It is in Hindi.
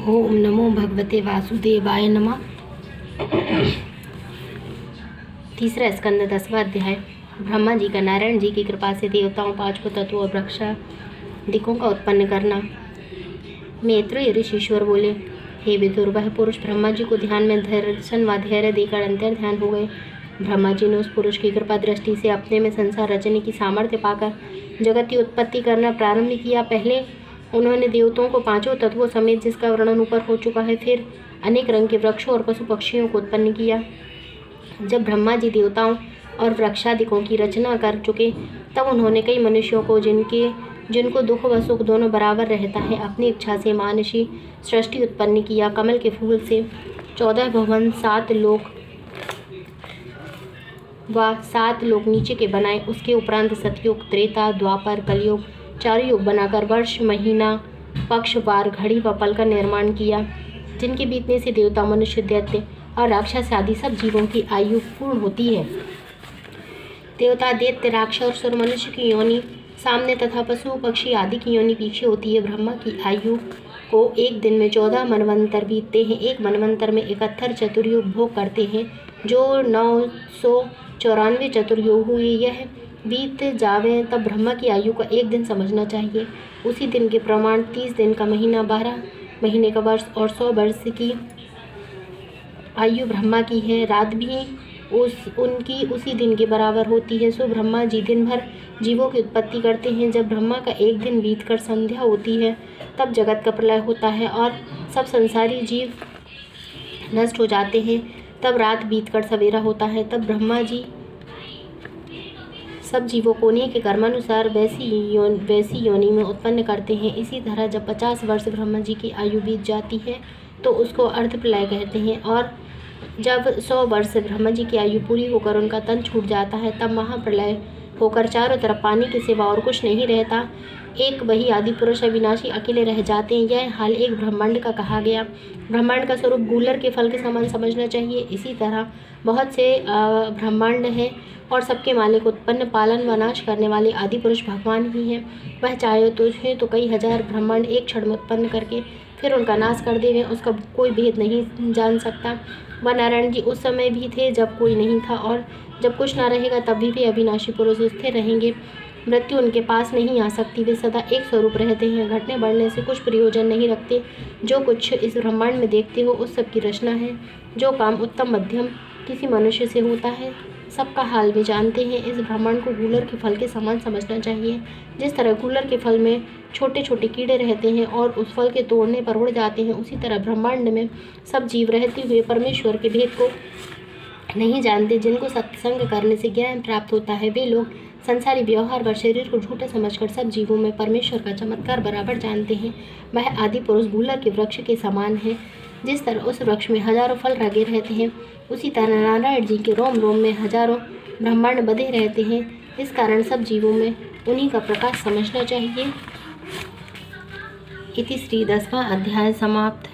ओम नमो भगवते वासुदेवाय नमः। तीसरा स्कंद 10वां अध्याय। ब्रह्मा जी का नारायण जी की कृपा से देवताओं, पांचों तत्वों और वृक्षादिकों का उत्पन्न करना। मैत्रेय ऋषिश्वर बोले, हे विदुर, वह पुरुष ब्रह्मा जी को ध्यान में दर्शन व धैर्य देकर अंतर ध्यान हो गए। ब्रह्मा जी ने उस पुरुष की कृपा दृष्टि से अपने में संसार रचने की सामर्थ्य पाकर जगत की उत्पत्ति करना प्रारंभ किया। पहले उन्होंने देवताओं को पांचों तत्वों समेत, जिसका वर्णन ऊपर हो चुका है, फिर अनेक रंग के वृक्षों और पशु पक्षियों को उत्पन्न किया। जब ब्रह्मा जी देवताओं और वृक्षादिकों की रचना कर चुके, तब उन्होंने कई मनुष्यों को, जिनको दुख व सुख दोनों बराबर रहता है, अपनी इच्छा से मानसी सृष्टि उत्पन्न किया। कमल के फूल से 14 भवन, 7 लोक व 7 लोक नीचे के बनाए। उसके उपरांत सतयुग, त्रेता, द्वापर, कलयुग, 4 युग बनाकर वर्ष, महीना, पक्ष, वार, घड़ी व पल का निर्माण किया, जिनके बीतने से देवता, मनुष्य, दैत्य और राक्षस आदि सब जीवों की आयु पूर्ण होती है। देवता, दैत्य, राक्षस और मनुष्य की योनि सामने तथा पशु पक्षी आदि की योनि पीछे होती है। ब्रह्मा की आयु को एक दिन में 14 मनवंतर बीतते हैं। एक मनवंतर में 71 चतुर्युग भोग करते हैं, जो 994 चतुर्युग हुए। यह बीत जावे तब ब्रह्मा की आयु का एक दिन समझना चाहिए। उसी दिन के प्रमाण 30 दिन का महीना, 12 महीने का वर्ष और 100 वर्ष की आयु ब्रह्मा की है। रात भी उनकी उसी दिन के बराबर होती है। सो ब्रह्मा जी दिन भर जीवों की उत्पत्ति करते हैं। जब ब्रह्मा का एक दिन बीतकर संध्या होती है, तब जगत का प्रलय होता है और सब संसारी जीव नष्ट हो जाते हैं। तब रात बीतकर सवेरा होता है। तब ब्रह्मा जी सब जीवों को उन्हीं के कर्मानुसार वैसी योनि में उत्पन्न करते हैं। इसी तरह जब 50 वर्ष ब्रह्मा जी की आयु बीत जाती है, तो उसको अर्ध प्रलय कहते हैं। और जब 100 वर्ष ब्रह्मा जी की आयु पूरी होकर उनका तन छूट जाता है, तब महाप्रलय होकर चारों तरफ पानी के सिवा और कुछ नहीं रहता। एक वही आदि पुरुष अविनाशी अकेले रह जाते हैं। यह हाल एक ब्रह्मांड का कहा गया। ब्रह्मांड का स्वरूप गूलर के फल के समान समझना चाहिए। इसी तरह बहुत से ब्रह्मांड हैं और सबके मालिक, उत्पन्न, पालन व नाश करने वाले आदि पुरुष भगवान ही हैं। वह चाहे तो कई हजार ब्रह्मांड एक क्षण में उत्पन्न करके फिर उनका नाश कर देवे, उसका कोई भेद नहीं जान सकता। वह नारायण जी उस समय भी थे जब कोई नहीं था, और जब कुछ ना रहेगा तब भी वे अविनाशी पुरुष स्थिर रहेंगे। मृत्यु उनके पास नहीं आ सकती। वे सदा एक स्वरूप रहते हैं, घटने बढ़ने से कुछ प्रयोजन नहीं रखते। जो कुछ इस ब्रह्मांड में देखते हो, उस सब की रचना है। जो काम उत्तम मध्यम किसी मनुष्य से होता है, सबका हाल वे जानते हैं। इस ब्रह्मांड को गूलर के फल के समान समझना चाहिए। जिस तरह गूलर के फल में छोटे छोटे कीड़े रहते हैं और उस फल के तोड़ने पर उड़ जाते हैं, उसी तरह ब्रह्मांड में सब जीव रहते हुए परमेश्वर के भेद को नहीं जानते। जिनको सत्संग करने से ज्ञान प्राप्त होता है, वे लोग संसारी व्यवहार व शरीर को झूठा समझकर सब जीवों में परमेश्वर का चमत्कार बराबर जानते हैं। वह आदि पुरुष गूलर के वृक्ष के समान है। जिस तरह उस वृक्ष में हजारों फल लगे रहते हैं, उसी तरह नारायण जी के रोम रोम में हजारों ब्रह्मांड बंधे रहते हैं। इस कारण सब जीवों में उन्हीं का प्रकाश समझना चाहिए। इति श्री 10वां अध्याय समाप्त।